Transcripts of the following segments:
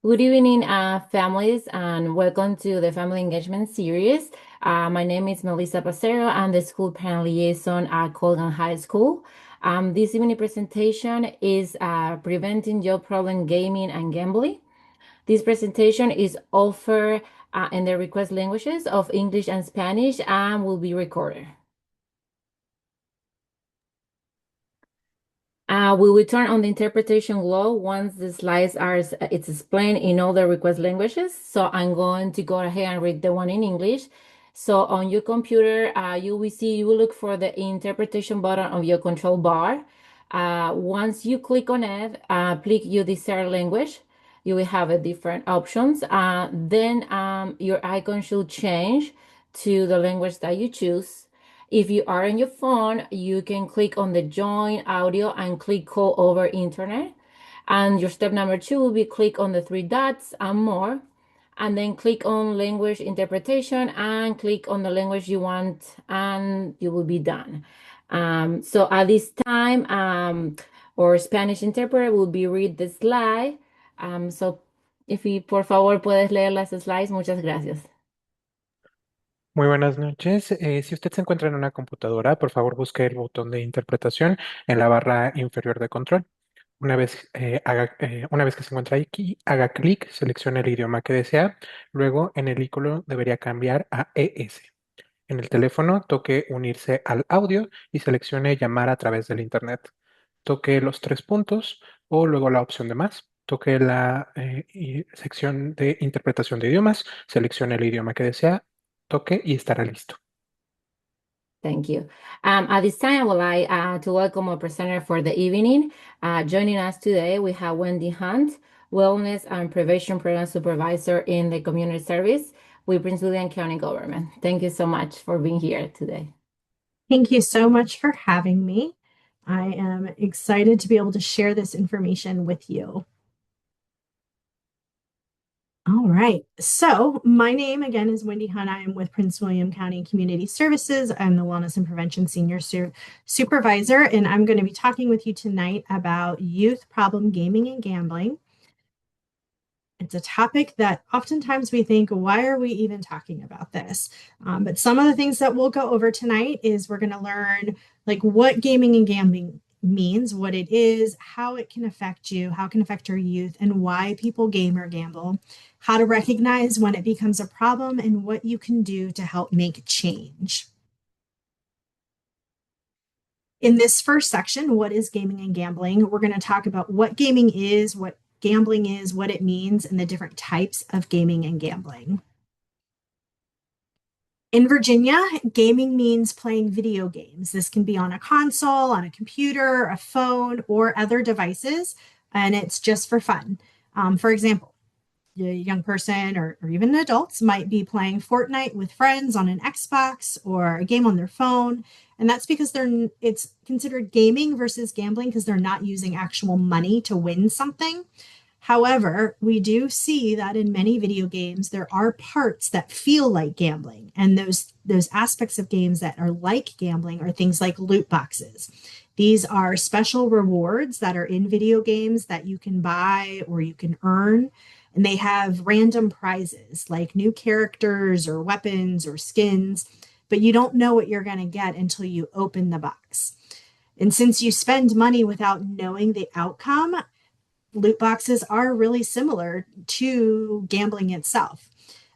Good evening, families, and welcome to the Family Engagement Series. My name is Melissa Pacero. I'm the school parent liaison at Colgan High School. This evening presentation is Preventing Job Problem Gaming and Gambling. This presentation is offered in the request languages of English and Spanish and will be recorded. We will turn on the interpretation glow once the slides are it's explained in all the request languages. So I'm going to go ahead and read the one in English. So on your computer, you will look for the interpretation button of your control bar. Once you click on it, click your desired language. You will have a different options. Then your icon should change to the language that you choose. If you are on your phone, you can click on the join audio and click call over internet. And your step number two will be click on the three dots and more, and then click on language interpretation and click on the language you want, and you will be done. So at this time, our Spanish interpreter will be read the slide. So if you, por favor, puedes leer las slides, muchas gracias. Muy buenas noches. Si usted se encuentra en una computadora, por favor busque el botón de interpretación en la barra inferior de control. Una vez que se encuentra aquí, haga clic, seleccione el idioma que desea. Luego en el icono debería cambiar a ES. En el teléfono, toque unirse al audio y seleccione llamar a través del Internet. Toque los tres puntos o luego la opción de más. Toque la sección de interpretación de idiomas, seleccione el idioma que desea, toque y estará listo. Thank you. At this time, I would like to welcome our presenter for the evening. Joining us today, we have Wendy Hunt, Wellness and Prevention Program Supervisor in the Community Service with Prince William County Government. Thank you so much for being here today. Thank you so much for having me. I am excited to be able to share this information with you. All right. So my name again is Wendy Hunt. I am with Prince William County Community Services. I'm the Wellness and Prevention Senior Supervisor, and I'm going to be talking with you tonight about youth problem gaming and gambling. It's a topic that oftentimes we think, why are we even talking about this? But some of the things that we'll go over tonight is we're going to learn like what gaming and gambling means, what it is, how it can affect you, how it can affect your youth, and why people game or gamble, how to recognize when it becomes a problem, and what you can do to help make change. In this first section, what is gaming and gambling? We're going to talk about what gaming is, what gambling is, what it means, and the different types of gaming and gambling. In Virginia, gaming means playing video games. This can be on a console, on a computer, a phone, or other devices, and it's just for fun. For example, a young person or even adults might be playing Fortnite with friends on an Xbox or a game on their phone. And that's because it's considered gaming versus gambling because they're not using actual money to win something. However, we do see that in many video games, there are parts that feel like gambling. And those aspects of games that are like gambling are things like loot boxes. These are special rewards that are in video games that you can buy or you can earn. And they have random prizes like new characters or weapons or skins, but you don't know what you're going to get until you open the box. And since you spend money without knowing the outcome, loot boxes are really similar to gambling itself.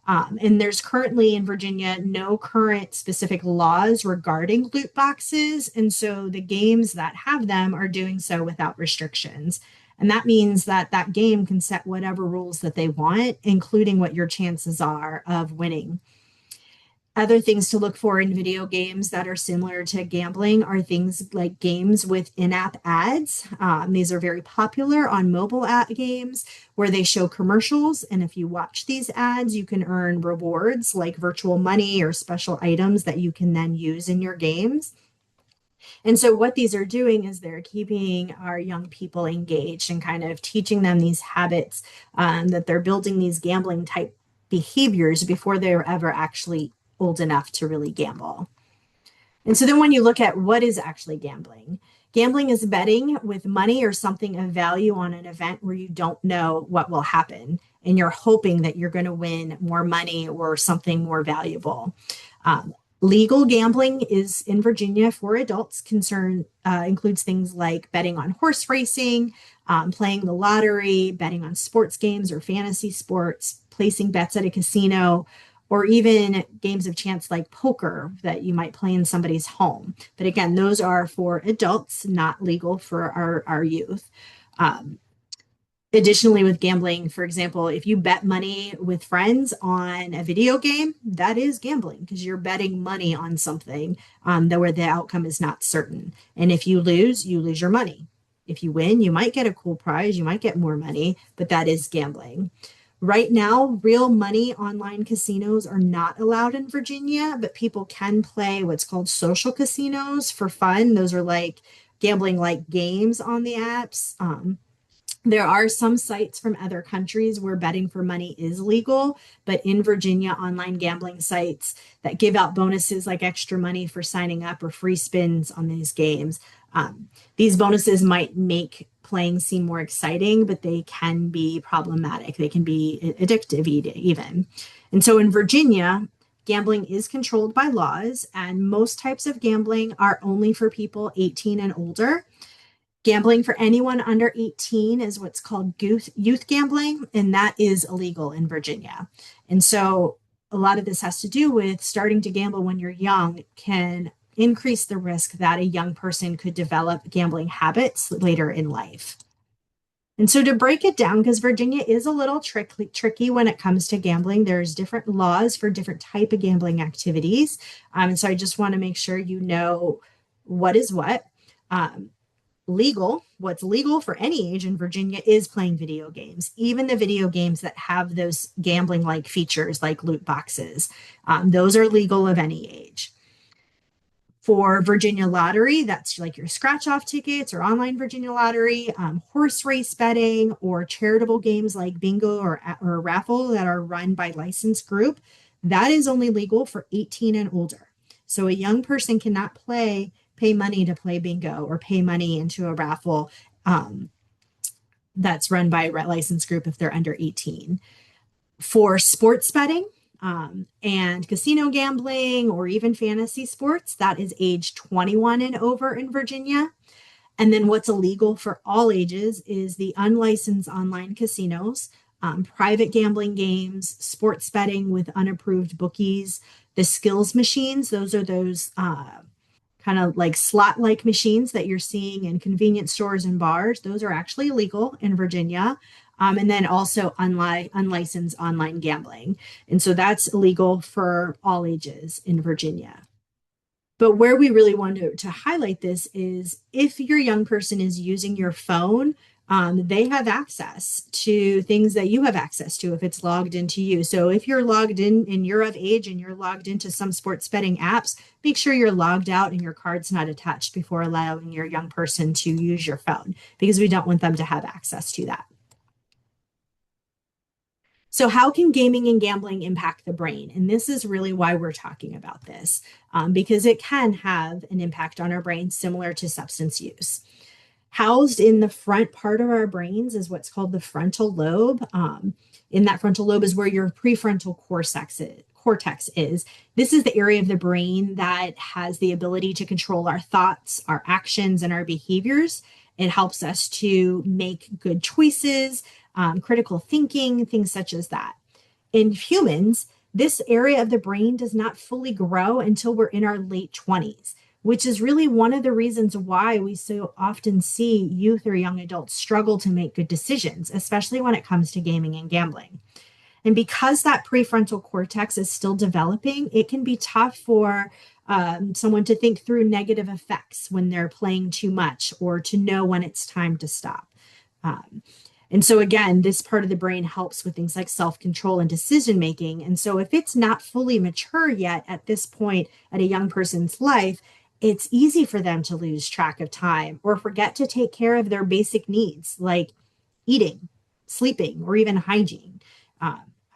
And there's currently in Virginia no current specific laws regarding loot boxes. And so the games that have them are doing so without restrictions. And that means that that game can set whatever rules that they want, including what your chances are of winning. Other things to look for in video games that are similar to gambling are things like games with in-app ads. These are very popular on mobile app games where they show commercials. And if you watch these ads, you can earn rewards like virtual money or special items that you can then use in your games. And so what these are doing is they're keeping our young people engaged and kind of teaching them these habits that they're building these gambling type behaviors before they're ever actually old enough to really gamble. And so then when you look at what is actually gambling, gambling is betting with money or something of value on an event where you don't know what will happen. and you're hoping that you're going to win more money or something more valuable. Legal gambling is in Virginia for adults. Concern includes things like betting on horse racing, playing the lottery, betting on sports games or fantasy sports, placing bets at a casino, or even games of chance like poker that you might play in somebody's home. But again, those are for adults, not legal for our youth. Additionally, with gambling, for example, if you bet money with friends on a video game, that is gambling because you're betting money on something where the outcome is not certain. And if you lose your money. If you win, you might get a cool prize, you might get more money, but that is gambling. Right now, real money online casinos are not allowed in Virginia, but people can play what's called social casinos for fun. Those are like gambling like games on the apps. There are some sites from other countries where betting for money is legal, but in Virginia, online gambling sites that give out bonuses like extra money for signing up or free spins on these games. These bonuses might make playing seem more exciting, but they can be problematic. They can be addictive even. And so in Virginia, gambling is controlled by laws, and most types of gambling are only for people 18 and older. Gambling for anyone under 18 is what's called youth gambling, and that is illegal in Virginia. And so a lot of this has to do with starting to gamble when you're young can increase the risk that a young person could develop gambling habits later in life. And so to break it down, because Virginia is a little tricky when it comes to gambling, there's different laws for different type of gambling activities. And so I just want to make sure you know what is what. What's legal for any age in Virginia is playing video games, even the video games that have those gambling like features like loot boxes. Those are legal of any age. For Virginia lottery, that's like your scratch off tickets or online Virginia lottery, horse race betting, or charitable games like bingo or raffle that are run by licensed group. That is only legal for 18 and older. So a young person cannot pay money to play bingo or pay money into a raffle that's run by a licensed group if they're under 18. For sports betting and casino gambling or even fantasy sports, that is age 21 and over in Virginia. And then what's illegal for all ages is the unlicensed online casinos, private gambling games, sports betting with unapproved bookies, the skills machines. Those are those kind of like slot-like machines that you're seeing in convenience stores and bars. Those are actually illegal in Virginia. And then also unlicensed online gambling. And so that's illegal for all ages in Virginia. But where we really want to highlight this is if your young person is using your phone, they have access to things that you have access to if it's logged into you. So if you're logged in and you're of age and you're logged into some sports betting apps, make sure you're logged out and your card's not attached before allowing your young person to use your phone, because we don't want them to have access to that. So how can gaming and gambling impact the brain? And this is really why we're talking about this, because it can have an impact on our brain similar to substance use. Housed in the front part of our brains is what's called the frontal lobe. In that frontal lobe is where your prefrontal cortex is. This is the area of the brain that has the ability to control our thoughts, our actions, and our behaviors. It helps us to make good choices, critical thinking, things such as that. In humans, this area of the brain does not fully grow until we're in our late 20s, which is really one of the reasons why we so often see youth or young adults struggle to make good decisions, especially when it comes to gaming and gambling. And because that prefrontal cortex is still developing, it can be tough for someone to think through negative effects when they're playing too much or to know when it's time to stop. And so again, this part of the brain helps with things like self-control and decision-making. And so if it's not fully mature yet at this point at a young person's life, it's easy for them to lose track of time or forget to take care of their basic needs like eating, sleeping, or even hygiene.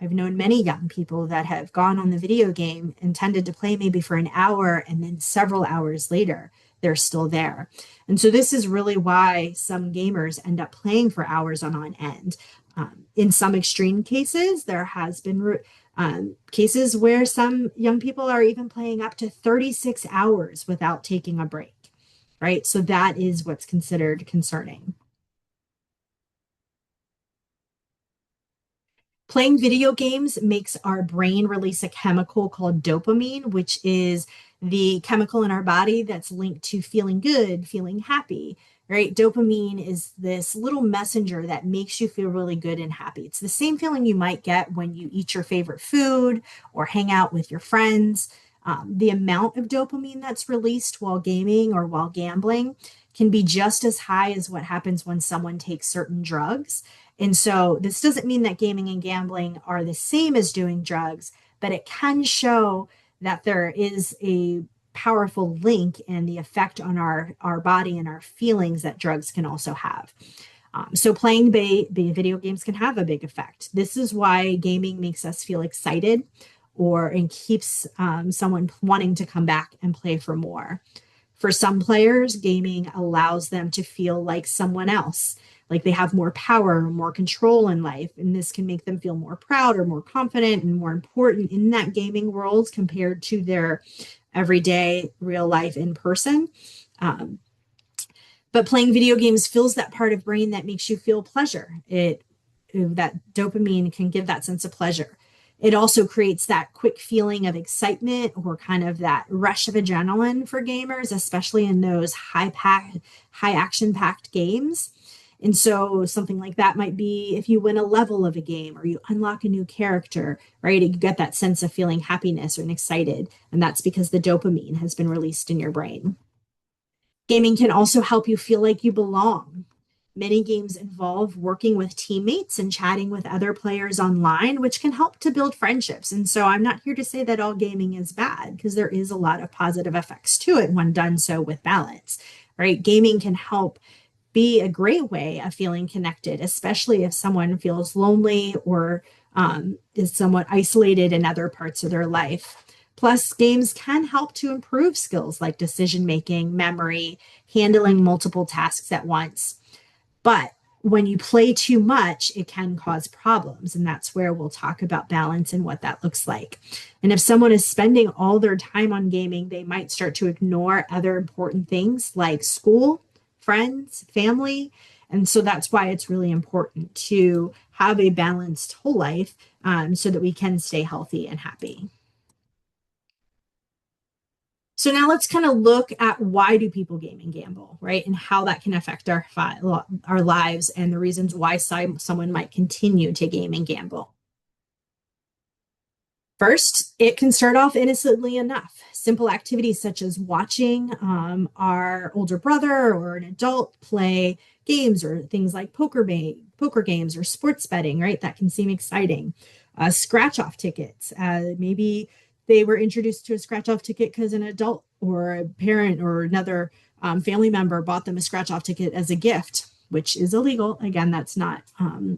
I've known many young people that have gone on the video game, intended to play maybe for an hour, and then several hours later, they're still there. And so this is really why some gamers end up playing for hours on end. In some extreme cases, there has been cases where some young people are even playing up to 36 hours without taking a break, right? So that is what's considered concerning. Playing video games makes our brain release a chemical called dopamine, which is the chemical in our body that's linked to feeling good, feeling happy, right? Dopamine is this little messenger that makes you feel really good and happy. It's the same feeling you might get when you eat your favorite food or hang out with your friends. The amount of dopamine that's released while gaming or while gambling can be just as high as what happens when someone takes certain drugs. And so this doesn't mean that gaming and gambling are the same as doing drugs, but it can show that there is a powerful link and the effect on our body and our feelings that drugs can also have. So playing video games can have a big effect. This is why gaming makes us feel excited and keeps someone wanting to come back and play for more. For some players, gaming allows them to feel like someone else, like they have more power, more control in life. And this can make them feel more proud or more confident and more important in that gaming world compared to their everyday real life in person. But playing video games fills that part of brain that makes you feel pleasure. That dopamine can give that sense of pleasure. It also creates that quick feeling of excitement or kind of that rush of adrenaline for gamers, especially in those high action packed games. And so something like that might be if you win a level of a game or you unlock a new character, right? You get that sense of feeling happiness and excited. And that's because the dopamine has been released in your brain. Gaming can also help you feel like you belong. Many games involve working with teammates and chatting with other players online, which can help to build friendships. And so I'm not here to say that all gaming is bad, because there is a lot of positive effects to it when done so with balance, right? Gaming can help be a great way of feeling connected, especially if someone feels lonely or is somewhat isolated in other parts of their life. Plus, games can help to improve skills like decision making, memory, handling multiple tasks at once. But when you play too much, it can cause problems. And that's where we'll talk about balance and what that looks like. And if someone is spending all their time on gaming, they might start to ignore other important things like school, friends, family. And so that's why it's really important to have a balanced whole life so that we can stay healthy and happy. So now let's kind of look at why do people game and gamble, right? And how that can affect our lives and the reasons why someone might continue to game and gamble. First, it can start off innocently enough. Simple activities such as watching our older brother or an adult play games or things like poker games or sports betting, right? That can seem exciting. Scratch off tickets. Maybe they were introduced to a scratch off ticket because an adult or a parent or another family member bought them a scratch off ticket as a gift, which is illegal. Again, that's not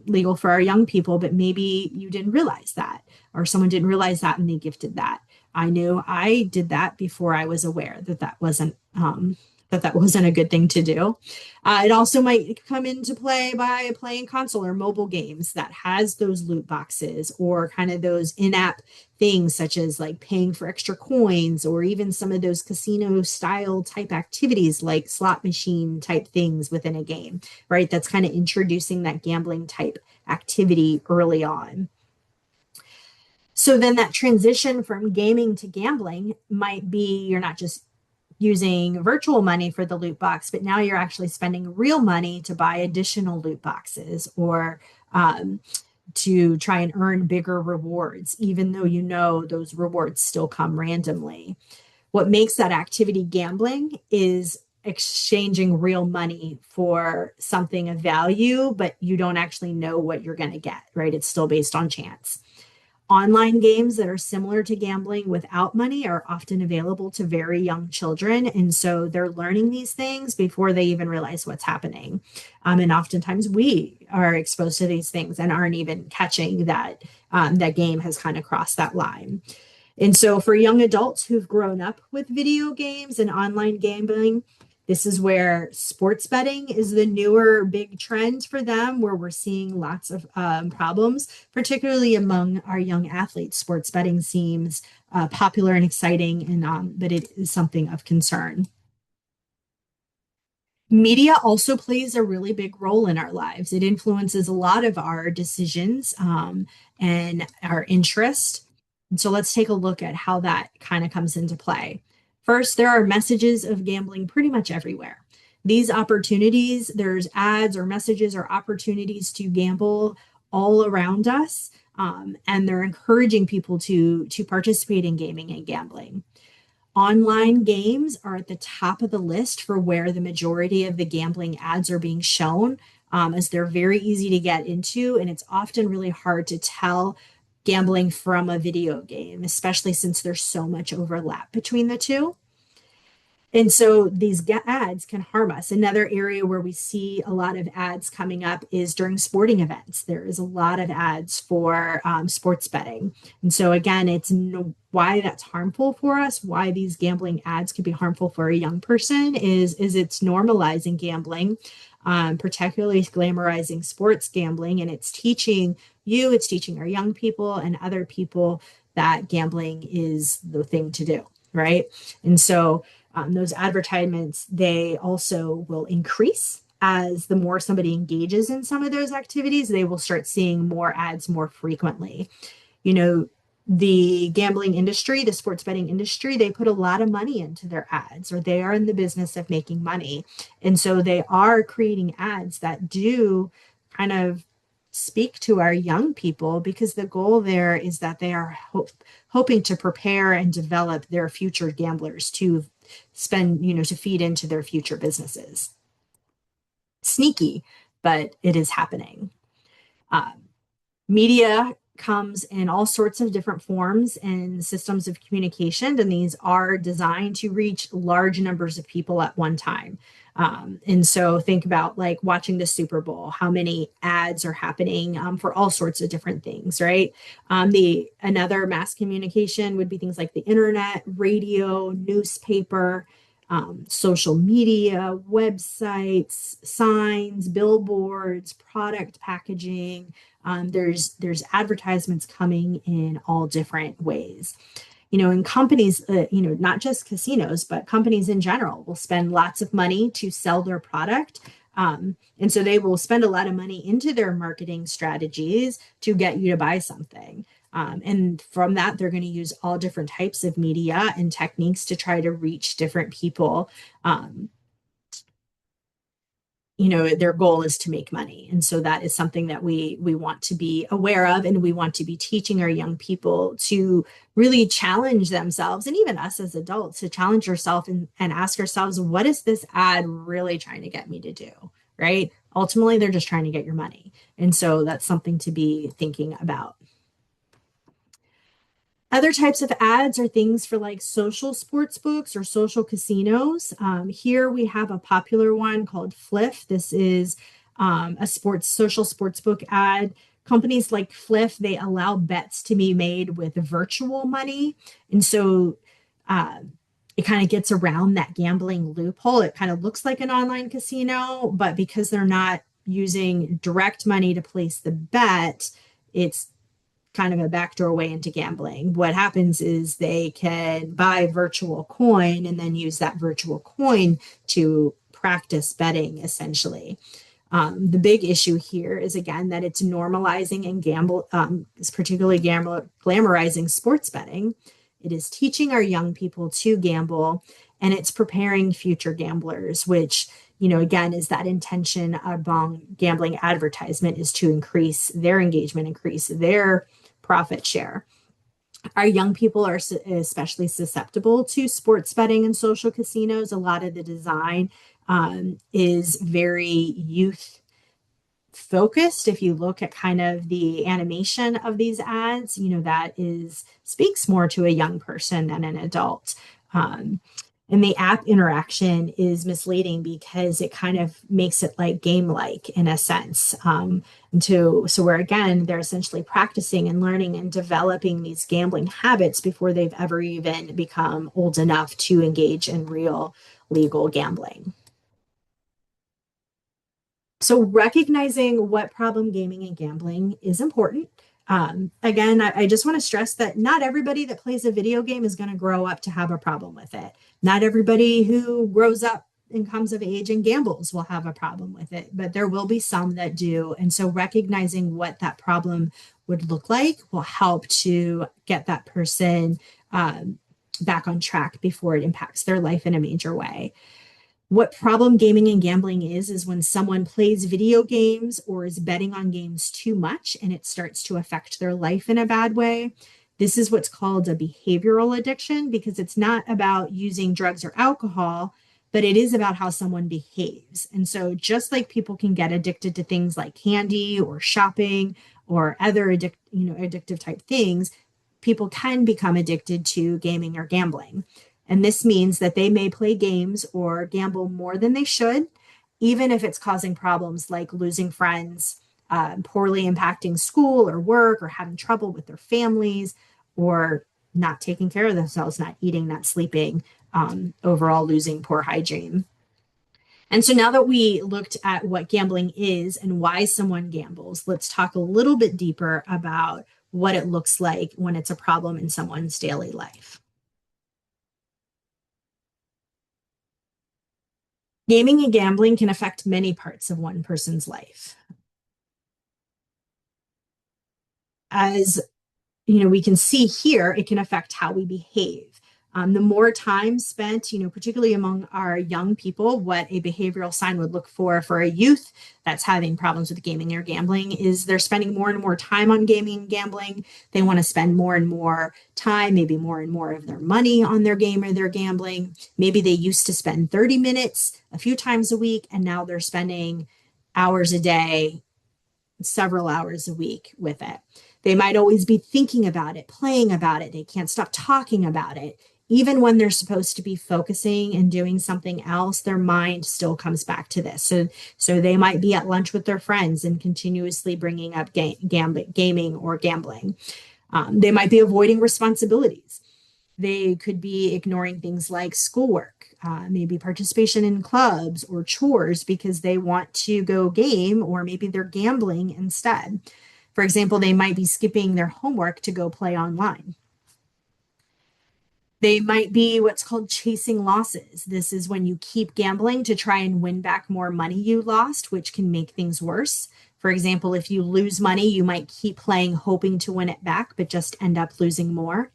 legal for our young people, but maybe you didn't realize that, or someone didn't realize that and they gifted that. I knew I did that before I was aware that wasn't a good thing to do. It also might come into play by playing console or mobile games that has those loot boxes or kind of those in-app things such as like paying for extra coins or even some of those casino style type activities like slot machine type things within a game, right? That's kind of introducing that gambling type activity early on. So then that transition from gaming to gambling might be you're not just using virtual money for the loot box, but now you're actually spending real money to buy additional loot boxes or to try and earn bigger rewards, even though you know those rewards still come randomly. What makes that activity gambling is exchanging real money for something of value, but you don't actually know what you're going to get, right? It's still based on chance. Online games that are similar to gambling without money are often available to very young children. And so they're learning these things before they even realize what's happening. And oftentimes we are exposed to these things and aren't even catching that that game has kind of crossed that line. And so for young adults who've grown up with video games and online gambling, This is where sports betting is the newer big trend for them, where we're seeing lots of problems, particularly among our young athletes. Sports betting seems popular and exciting, and but it is something of concern. Media also plays a really big role in our lives. It influences a lot of our decisions and our interest. And so let's take a look at how that kind of comes into play. First, there are messages of gambling pretty much everywhere. These opportunities, there's ads or messages or opportunities to gamble all around us, and they're encouraging people to participate in gaming and gambling. Online games are at the top of the list for where the majority of the gambling ads are being shown, as they're very easy to get into, and it's often really hard to tell gambling from a video game, especially since there's so much overlap between the two. And so these ads can harm us. Another area where we see a lot of ads coming up is during sporting events. There is a lot of ads for sports betting. And so again, why that's harmful for us, why these gambling ads can be harmful for a young person is it's normalizing gambling, particularly glamorizing sports gambling. And it's teaching our young people and other people that gambling is the thing to do, right? And so those advertisements, they also will increase as the more somebody engages in some of those activities, they will start seeing more ads more frequently. You know, the gambling industry, the sports betting industry, they put a lot of money into their ads, or they are in the business of making money. And so they are creating ads that do kind of speak to our young people, because the goal there is that they are hoping to prepare and develop their future gamblers to spend, to feed into their future businesses. Sneaky, but it is happening. Media comes in all sorts of different forms and systems of communication, and these are designed to reach large numbers of people at one time. And so think about like watching the Super Bowl, how many ads are happening for all sorts of different things, right? Another mass communication would be things like the internet, radio, newspaper, social media, websites, signs, billboards, product packaging. There's advertisements coming in all different ways. And companies, not just casinos, but companies in general will spend lots of money to sell their product. And so they will spend a lot of money into their marketing strategies to get you to buy something. And from that, they're going to use all different types of media and techniques to try to reach different people. Their goal is to make money. And so that is something that we want to be aware of, and we want to be teaching our young people to really challenge themselves, and even us as adults to challenge ourselves and ask ourselves, what is this ad really trying to get me to do, right? Ultimately, they're just trying to get your money. And so that's something to be thinking about. Other types of ads are things for like social sports books or social casinos. Here we have a popular one called Fliff. This is a social sports book ad. Companies like Fliff, they allow bets to be made with virtual money. And so it kind of gets around that gambling loophole. It kind of looks like an online casino, but because they're not using direct money to place the bet, it's kind of a backdoor way into gambling. What happens is they can buy virtual coin and then use that virtual coin to practice betting, essentially. The big issue here is, again, that it's normalizing and is particularly glamorizing sports betting. It is teaching our young people to gamble, and it's preparing future gamblers, which, again, is that intention among gambling advertisement is to increase their engagement, increase their profit share. Our young people are especially susceptible to sports betting and social casinos. A lot of the design is very youth focused. If you look at kind of the animation of these ads, that speaks more to a young person than an adult. And the app interaction is misleading because it kind of makes it like game-like in a sense. So where, again, they're essentially practicing and learning and developing these gambling habits before they've ever even become old enough to engage in real legal gambling. So recognizing what problem gaming and gambling is important. Again, I just want to stress that not everybody that plays a video game is going to grow up to have a problem with it. Not everybody who grows up and comes of age and gambles will have a problem with it, but there will be some that do. And so recognizing what that problem would look like will help to get that person back on track before it impacts their life in a major way. What problem gaming and gambling is when someone plays video games or is betting on games too much and it starts to affect their life in a bad way. This is what's called a behavioral addiction because it's not about using drugs or alcohol, but it is about how someone behaves. And so just like people can get addicted to things like candy or shopping or other addictive type things, people can become addicted to gaming or gambling. And this means that they may play games or gamble more than they should, even if it's causing problems like losing friends, poorly impacting school or work, or having trouble with their families, or not taking care of themselves, not eating, not sleeping, overall losing poor hygiene. And so now that we looked at what gambling is and why someone gambles, let's talk a little bit deeper about what it looks like when it's a problem in someone's daily life. Gaming and gambling can affect many parts of one person's life. As we can see here, it can affect how we behave. The more time spent, particularly among our young people, what a behavioral sign would look for a youth that's having problems with gaming or gambling is they're spending more and more time on gaming and gambling. They want to spend more and more time, maybe more and more of their money on their game or their gambling. Maybe they used to spend 30 minutes a few times a week, and now they're spending hours a day, several hours a week with it. They might always be thinking about it, playing about it. They can't stop talking about it. Even when they're supposed to be focusing and doing something else, their mind still comes back to this. So they might be at lunch with their friends and continuously bringing up gaming or gambling. They might be avoiding responsibilities. They could be ignoring things like schoolwork, maybe participation in clubs or chores because they want to go game, or maybe they're gambling instead. For example, they might be skipping their homework to go play online. They might be what's called chasing losses. This is when you keep gambling to try and win back more money you lost, which can make things worse. For example, if you lose money, you might keep playing hoping to win it back, but just end up losing more.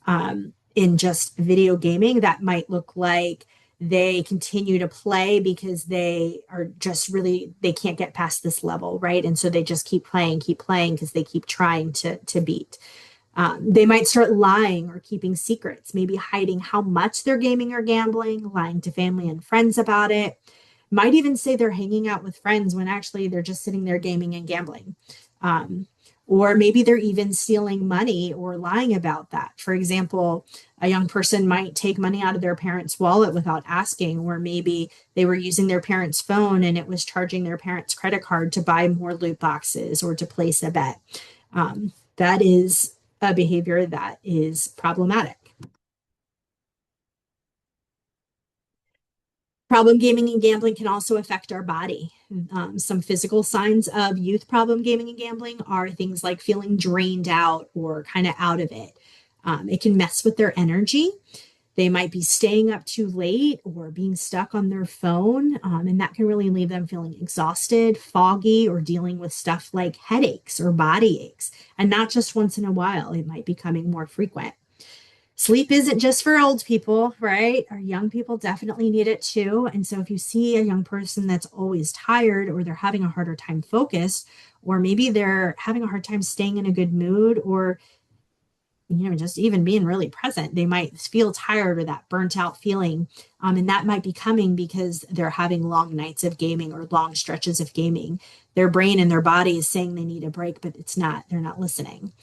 In just video gaming, that might look like they continue to play because they are just really, they can't get past this level, right? And so they just keep playing because they keep trying to beat. They might start lying or keeping secrets, maybe hiding how much they're gaming or gambling, lying to family and friends about it. Might even say they're hanging out with friends when actually they're just sitting there gaming and gambling. Or maybe they're even stealing money or lying about that. For example, a young person might take money out of their parents' wallet without asking, or maybe they were using their parents' phone and it was charging their parents' credit card to buy more loot boxes or to place a bet. That is a behavior that is problematic. Problem gaming and gambling can also affect our body. Some physical signs of youth problem gaming and gambling are things like feeling drained out or kind of out of it. It can mess with their energy. They might be staying up too late or being stuck on their phone, and that can really leave them feeling exhausted, foggy, or dealing with stuff like headaches or body aches. And not just once in a while, it might be becoming more frequent. Sleep isn't just for old people, right? Our young people definitely need it too. And so if you see a young person that's always tired, or they're having a harder time focused, or maybe they're having a hard time staying in a good mood, or just even being really present, they might feel tired or that burnt out feeling. And that might be coming because they're having long nights of gaming or long stretches of gaming. Their brain and their body is saying they need a break, but they're not listening.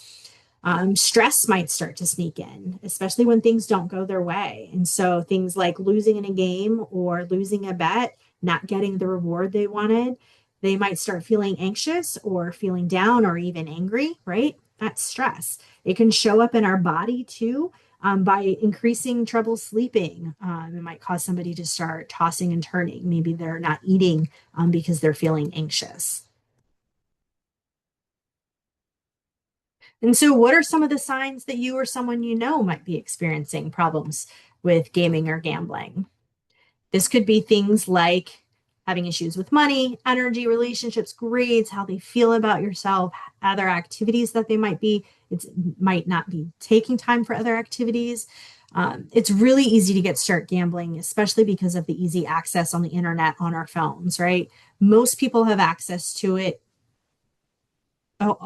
Stress might start to sneak in, especially when things don't go their way. And so things like losing in a game or losing a bet, not getting the reward they wanted, they might start feeling anxious or feeling down or even angry, right? That's stress. It can show up in our body too. by increasing trouble sleeping. It might cause somebody to start tossing and turning. Maybe they're not eating because they're feeling anxious. And so, what are some of the signs that you or someone you know might be experiencing problems with gaming or gambling? This could be things like having issues with money, energy, relationships, grades, how they feel about yourself, other activities that they might not be taking time for other activities. It's really easy to get start gambling, especially because of the easy access on the internet on our phones, right? Most people have access to it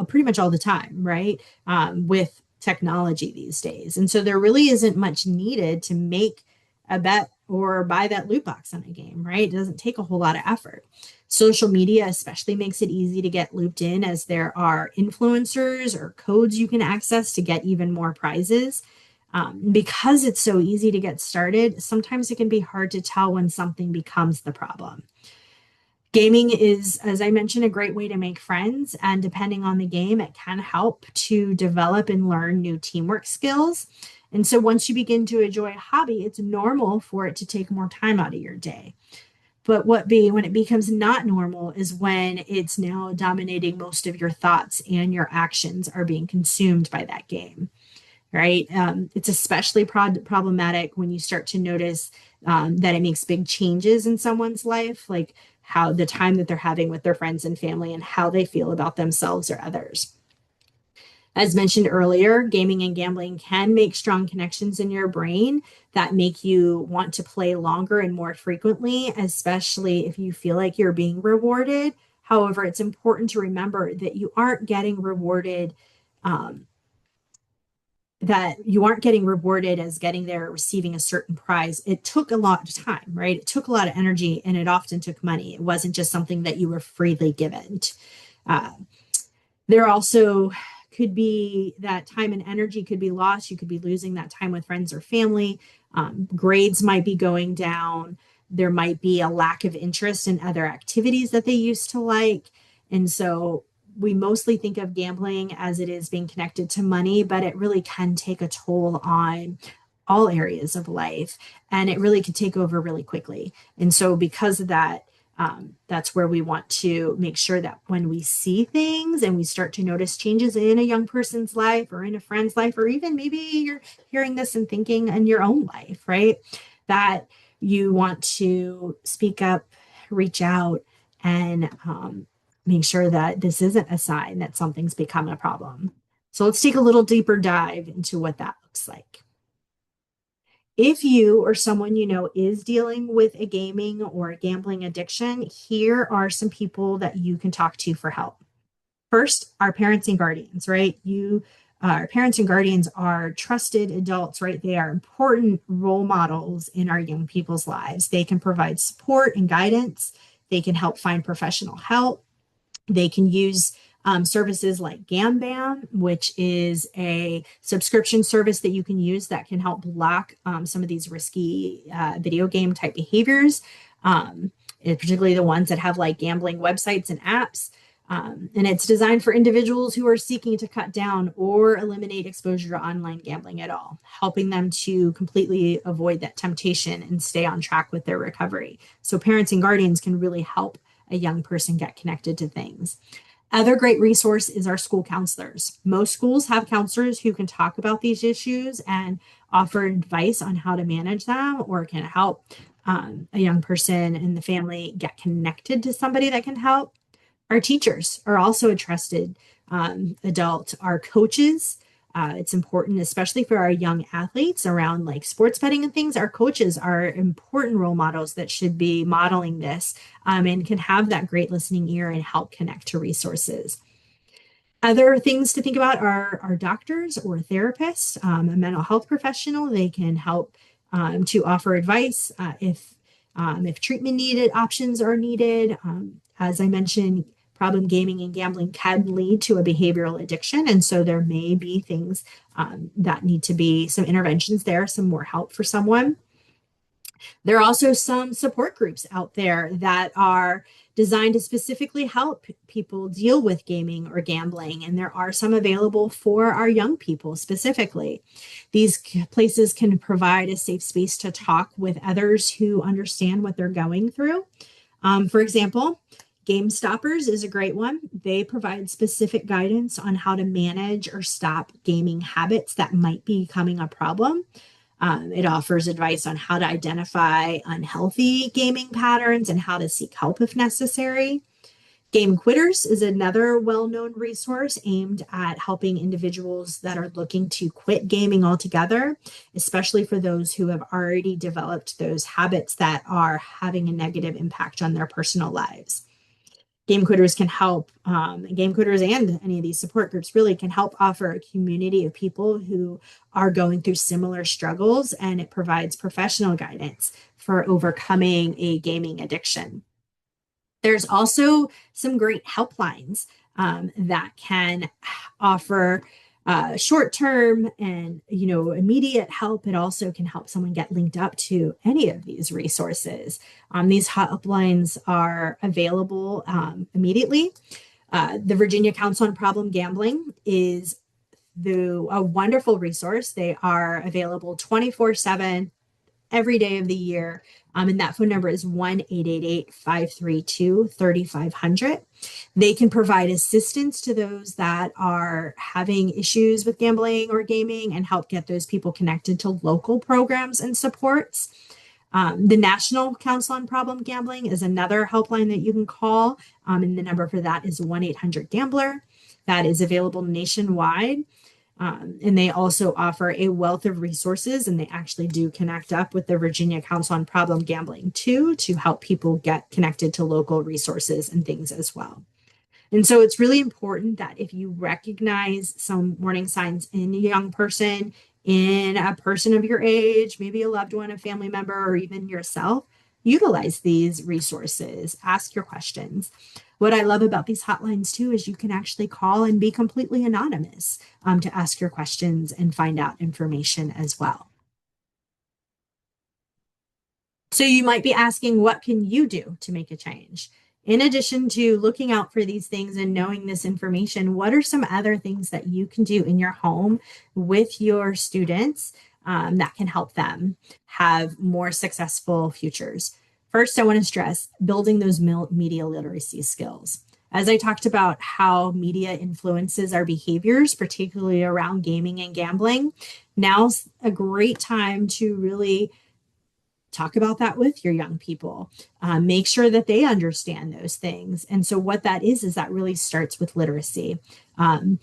pretty much all the time, right? With technology these days. And so there really isn't much needed to make a bet or buy that loot box on a game, right? It doesn't take a whole lot of effort. Social media especially makes it easy to get looped in, as there are influencers or codes you can access to get even more prizes. Because it's so easy to get started, sometimes it can be hard to tell when something becomes the problem. Gaming is, as I mentioned, a great way to make friends, and depending on the game, it can help to develop and learn new teamwork skills. And so once you begin to enjoy a hobby, it's normal for it to take more time out of your day. But when it becomes not normal is when it's now dominating most of your thoughts and your actions are being consumed by that game, right? It's especially problematic when you start to notice that it makes big changes in someone's life, like how the time that they're having with their friends and family and how they feel about themselves or others. As mentioned earlier, gaming and gambling can make strong connections in your brain that make you want to play longer and more frequently, especially if you feel like you're being rewarded. However, it's important to remember that you aren't getting rewarded as getting there or receiving a certain prize. It took a lot of time, right? It took a lot of energy, and it often took money. It wasn't just something that you were freely given. Uh, there also could be that time and energy could be lost. You could be losing that time with friends or family. Grades might be going down. There might be a lack of interest in other activities that they used to like. And so we mostly think of gambling as it is being connected to money, but it really can take a toll on all areas of life, and it really could take over really quickly. And so because of that, that's where we want to make sure that when we see things and we start to notice changes in a young person's life or in a friend's life, or even maybe you're hearing this and thinking in your own life, right? That you want to speak up, reach out, and make sure that this isn't a sign that something's become a problem. So let's take a little deeper dive into what that looks like. If you or someone you know is dealing with a gaming or a gambling addiction, here are some people that you can talk to for help. First, our parents and guardians, right? Our parents and guardians are trusted adults, right? They are important role models in our young people's lives. They can provide support and guidance. They can help find professional help. They can use services like GamBam, which is a subscription service that you can use that can help block some of these risky video game type behaviors, and particularly the ones that have like gambling websites and apps. And it's designed for individuals who are seeking to cut down or eliminate exposure to online gambling at all, helping them to completely avoid that temptation and stay on track with their recovery. So parents and guardians can really help a young person get connected to things. Other great resource is our school counselors. Most schools have counselors who can talk about these issues and offer advice on how to manage them, or can help a young person and the family get connected to somebody that can help. Our teachers are also a trusted adult. Our coaches, it's important, especially for our young athletes around like sports betting and things. Our coaches are important role models that should be modeling this and can have that great listening ear and help connect to resources. Other things to think about are our doctors or therapists, a mental health professional. They can help to offer advice if treatment needed, options are needed. As I mentioned, problem gaming and gambling can lead to a behavioral addiction. And so there may be things that need to be some interventions there, some more help for someone. There are also some support groups out there that are designed to specifically help people deal with gaming or gambling. And there are some available for our young people specifically. These places can provide a safe space to talk with others who understand what they're going through. For example, Game Stoppers is a great one. They provide specific guidance on how to manage or stop gaming habits that might be becoming a problem. It offers advice on how to identify unhealthy gaming patterns and how to seek help if necessary. Game Quitters is another well known resource aimed at helping individuals that are looking to quit gaming altogether, especially for those who have already developed those habits that are having a negative impact on their personal lives. Game Quitters can help, Game Quitters and any of these support groups really can help offer a community of people who are going through similar struggles, and it provides professional guidance for overcoming a gaming addiction. There's also some great helplines that can offer short-term and immediate help. It also can help someone get linked up to any of these resources. These helplines are available immediately. The Virginia Council on Problem Gambling is a wonderful resource. They are available 24/7 every day of the year. And that phone number is 1-888-532-3500. They can provide assistance to those that are having issues with gambling or gaming and help get those people connected to local programs and supports. The National Council on Problem Gambling is another helpline that you can call. And the number for that is 1-800-GAMBLER. That is available nationwide. And they also offer a wealth of resources, and they actually do connect up with the Virginia Council on Problem Gambling too, to help people get connected to local resources and things as well. And so it's really important that if you recognize some warning signs in a young person, in a person of your age, maybe a loved one, a family member, or even yourself, utilize these resources, ask your questions. What I love about these hotlines too is you can actually call and be completely anonymous to ask your questions and find out information as well. So you might be asking, what can you do to make a change? In addition to looking out for these things and knowing this information, what are some other things that you can do in your home with your students that can help them have more successful futures? First, I want to stress building those media literacy skills. As I talked about how media influences our behaviors, particularly around gaming and gambling, now's a great time to really talk about that with your young people. Make sure that they understand those things. And so what that is that really starts with literacy. And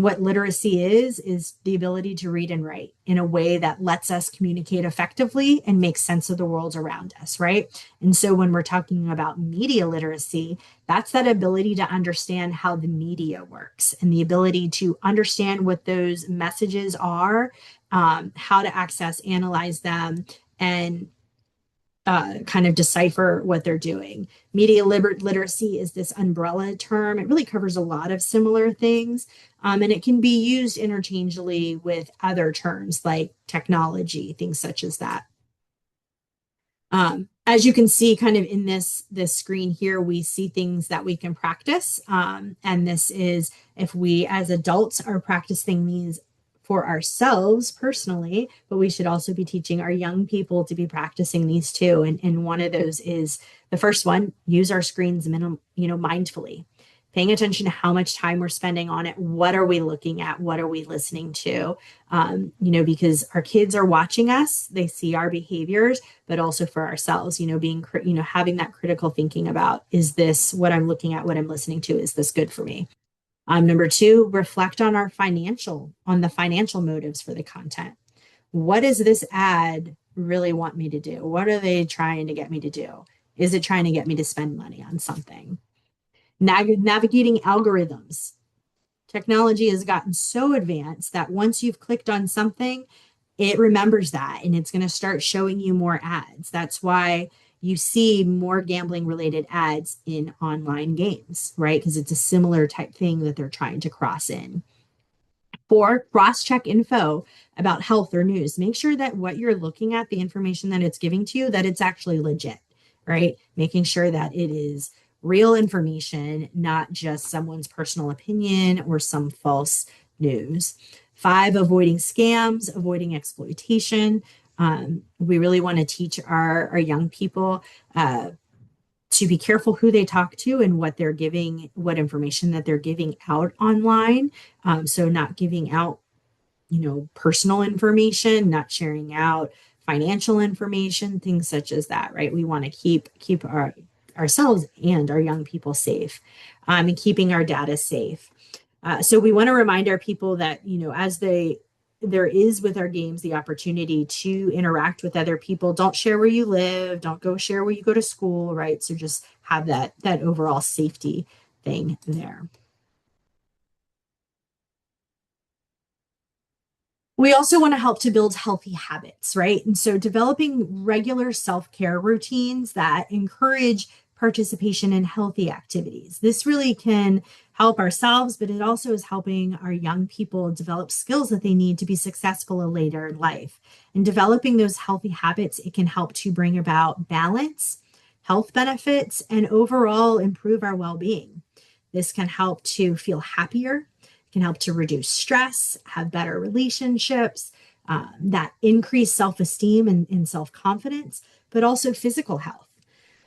what literacy is the ability to read and write in a way that lets us communicate effectively and make sense of the world around us, right? And so when we're talking about media literacy, that's that ability to understand how the media works and the ability to understand what those messages are, how to access, analyze them, and kind of decipher what they're doing. Media literacy is this umbrella term. It really covers a lot of similar things, and it can be used interchangeably with other terms like technology, things such as that. As you can see kind of in this screen here, we see things that we can practice. And this is if we as adults are practicing these for ourselves personally, but we should also be teaching our young people to be practicing these too. And one of those is the first one, use our screens mindfully, paying attention to how much time we're spending on it. What are we looking at? What are we listening to? Because our kids are watching us, they see our behaviors, but also for ourselves, having that critical thinking about, is this what I'm looking at, what I'm listening to? Is this good for me? Number two, reflect on the financial motives for the content. What does this ad really want me to do? What are they trying to get me to do? Is it trying to get me to spend money on something? Navigating algorithms. Technology has gotten so advanced that once you've clicked on something, it remembers that and it's going to start showing you more ads. That's why you see more gambling related ads in online games, right? Because it's a similar type thing that they're trying to cross in. 4, cross-check info about health or news. Make sure that what you're looking at, the information that it's giving to you, that it's actually legit. right? Making sure that it is real information, not just someone's personal opinion or some false news. 5, avoiding scams, avoiding exploitation. We really want to teach our young people to be careful who they talk to and what they're giving, what information that they're giving out online. So not giving out, personal information, not sharing out financial information, things such as that, right? We want to keep ourselves and our young people safe, and keeping our data safe. So we want to remind our people that, as there is with our games the opportunity to interact with other people. Don't share where you live. Don't go share where you go to school, right? So just have that overall safety thing there. We also want to help to build healthy habits, right? And so developing regular self-care routines that encourage participation in healthy activities. This really can help ourselves, but it also is helping our young people develop skills that they need to be successful later in life. And developing those healthy habits, it can help to bring about balance, health benefits, and overall improve our well-being. This can help to feel happier, can help to reduce stress, have better relationships, that increase self-esteem and self-confidence, but also physical health.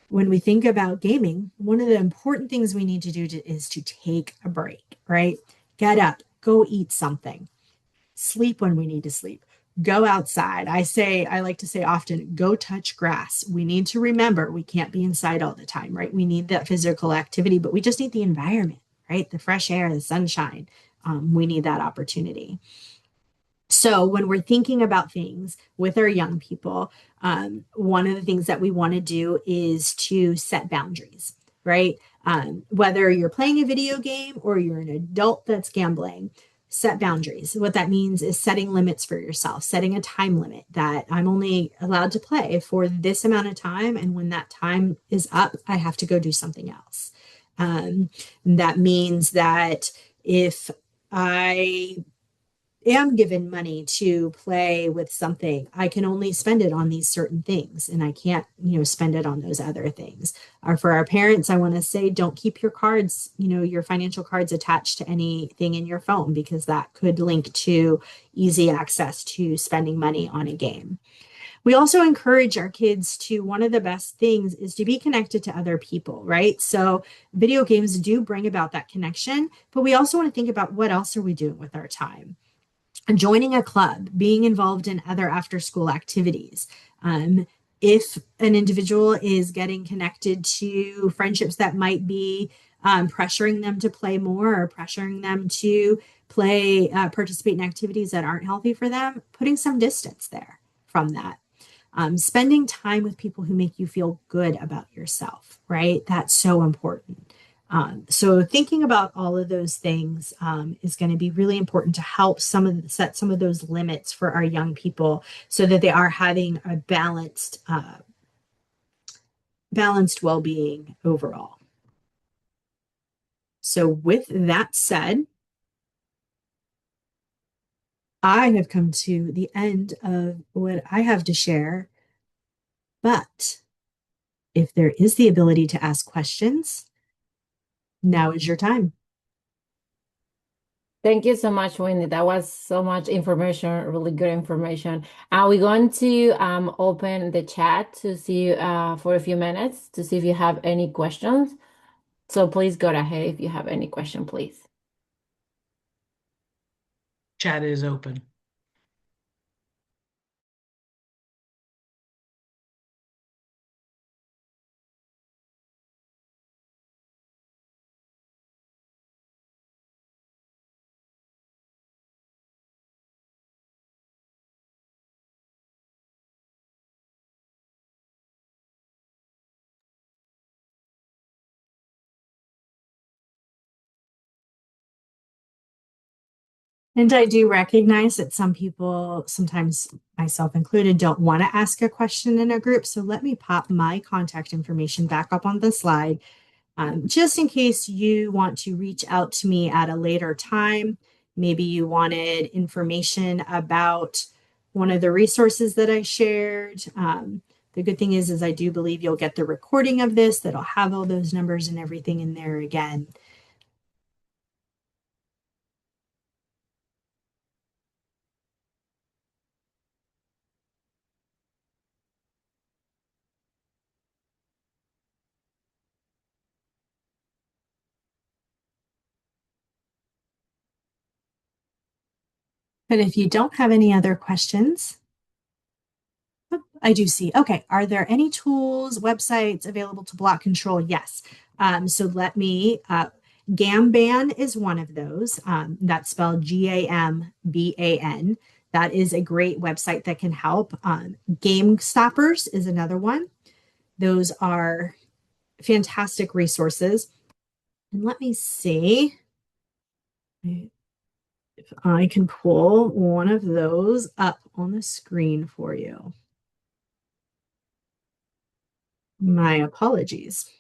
When we think about gaming, one of the important things we need to do is to take a break, right? Get up, go eat something, sleep when we need to sleep, go outside. I like to say often, go touch grass. We need to remember we can't be inside all the time, right? We need that physical activity, but we just need the environment, right? The fresh air, the sunshine. We need that opportunity. So when we're thinking about things with our young people, one of the things that we want to do is to set boundaries, right? Whether you're playing a video game or you're an adult that's gambling, set boundaries. What that means is setting limits for yourself, setting a time limit that I'm only allowed to play for this amount of time. And when that time is up, I have to go do something else. That means that if I am given money to play with something, I can only spend it on these certain things and I can't, spend it on those other things. Or for our parents, I want to say, don't keep your cards, your financial cards attached to anything in your phone because that could link to easy access to spending money on a game. We also encourage our kids to, one of the best things is to be connected to other people, right? So video games do bring about that connection, but we also want to think about what else are we doing with our time? Joining a club, being involved in other after school activities. If an individual is getting connected to friendships that might be pressuring them to play more or pressuring them to participate in activities that aren't healthy for them, putting some distance there from that. Spending time with people who make you feel good about yourself, right? That's so important. So thinking about all of those things is going to be really important to help set some of those limits for our young people so that they are having a balanced well-being overall. So with that said, I have come to the end of what I have to share, but if there is the ability to ask questions, now is your time. Thank you so much, Wendy. That was so much information, really good information. Are we going to open the chat to see for a few minutes to see if you have any questions? So please go ahead if you have any question, please. Chat is open. And I do recognize that some people, sometimes myself included, don't want to ask a question in a group. So let me pop my contact information back up on the slide, just in case you want to reach out to me at a later time. Maybe you wanted information about one of the resources that I shared. The good thing is I do believe you'll get the recording of this that'll have all those numbers and everything in there again. But if you don't have any other questions, I do see. Okay. Are there any tools, websites available to block control? Yes. So let me, Gamban is one of those. That's spelled Gamban. That is a great website that can help. Game Stoppers is another one. Those are fantastic resources. And let me see if I can pull one of those up on the screen for you. My apologies.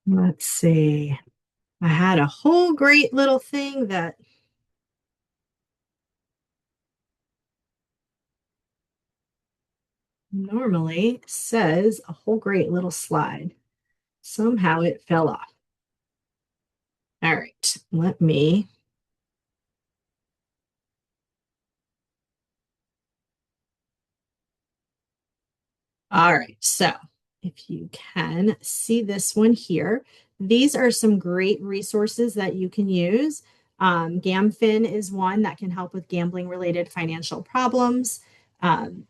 Let's see. I had a whole great little thing that normally says a whole great little slide. Somehow it fell off. All right, let me. All right, so if you can see this one here, these are some great resources that you can use. GamFin is one that can help with gambling related financial problems. Um,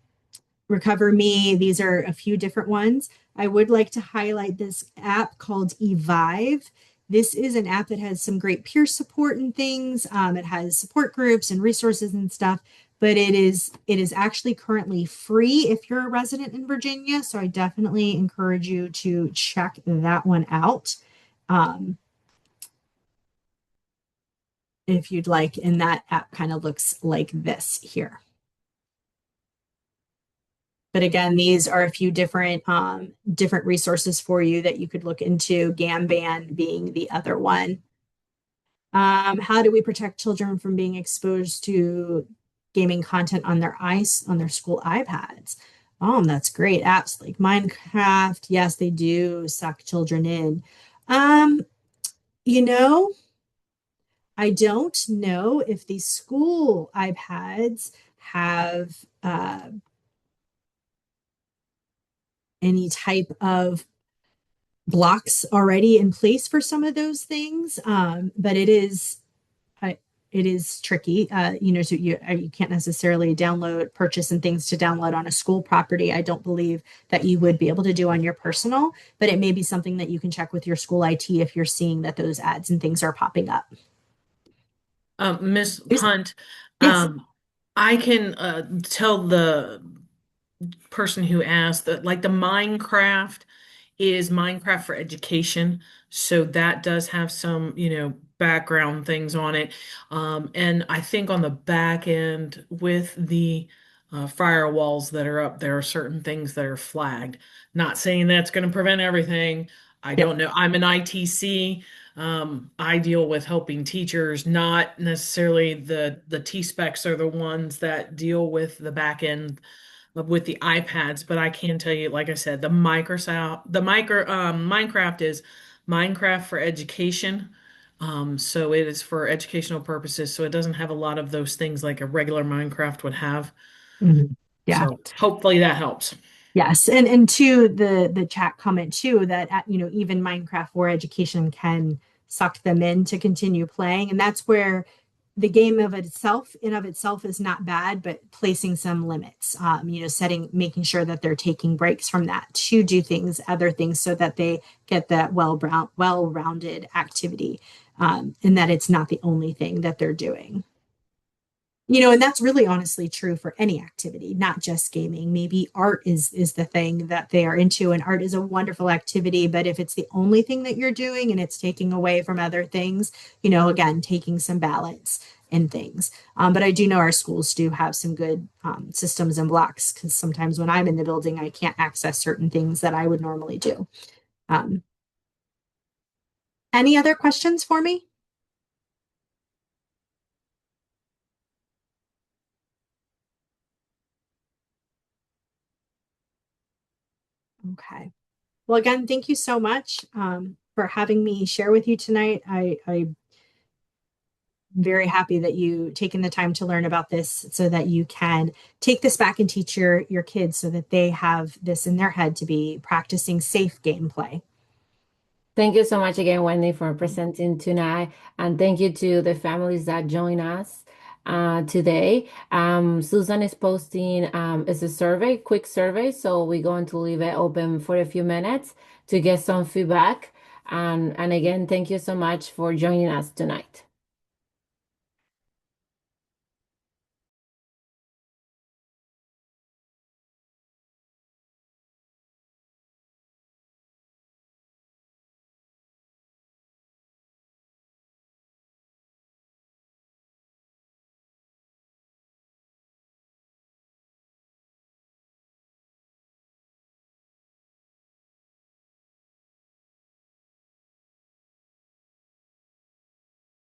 Recover Me. These are a few different ones. I would like to highlight this app called Evive. This is an app that has some great peer support and things. It has support groups and resources and stuff, but it is actually currently free if you're a resident in Virginia. So I definitely encourage you to check that one out. If you'd like, and that app kind of looks like this here. But again, these are a few different resources for you that you could look into, Gamban being the other one. How do we protect children from being exposed to gaming content on their school iPads? That's great. Apps like Minecraft, yes, they do suck children in. Um, you know, I don't know if these school iPads have any type of blocks already in place for some of those things, but it is tricky. So you can't necessarily purchase and things to download on a school property. I don't believe that you would be able to do on your personal, but it may be something that you can check with your school IT if you're seeing that those ads and things are popping up. Miss Hunt, Yes. I can tell the person who asked that like the Minecraft is Minecraft for education. So that does have some, background things on it. And I think on the back end with the firewalls that are up, there are certain things that are flagged. Not saying that's going to prevent everything. I Yep. don't know. I'm an ITC. I deal with helping teachers, not necessarily the T specs are the ones that deal with the back end with the iPads, but I can tell you, like I said, Minecraft is Minecraft for education. So it is for educational purposes. So it doesn't have a lot of those things like a regular Minecraft would have. Mhm. Yeah. So hopefully that helps. Yes, and to the chat comment too that even Minecraft for education can suck them in to continue playing, and that's where the game of itself is not bad, but placing some limits, making sure that they're taking breaks from that to do other things, so that they get that well-rounded activity, and that it's not the only thing that they're doing. And that's really honestly true for any activity, not just gaming. Maybe art is the thing that they are into, and art is a wonderful activity, but if it's the only thing that you're doing and it's taking away from other things, again, taking some balance in things. But I do know our schools do have some good systems and blocks, because sometimes when I'm in the building, I can't access certain things that I would normally do. Um, Any other questions for me? Okay. Well, again, thank you so much for having me share with you tonight. I'm very happy that you taken the time to learn about this so that you can take this back and teach your kids so that they have this in their head to be practicing safe gameplay. Thank you so much again, Wendy, for presenting tonight. And thank you to the families that join us today. Susan is posting is a survey, quick survey. So we're going to leave it open for a few minutes to get some feedback. And again, thank you so much for joining us tonight.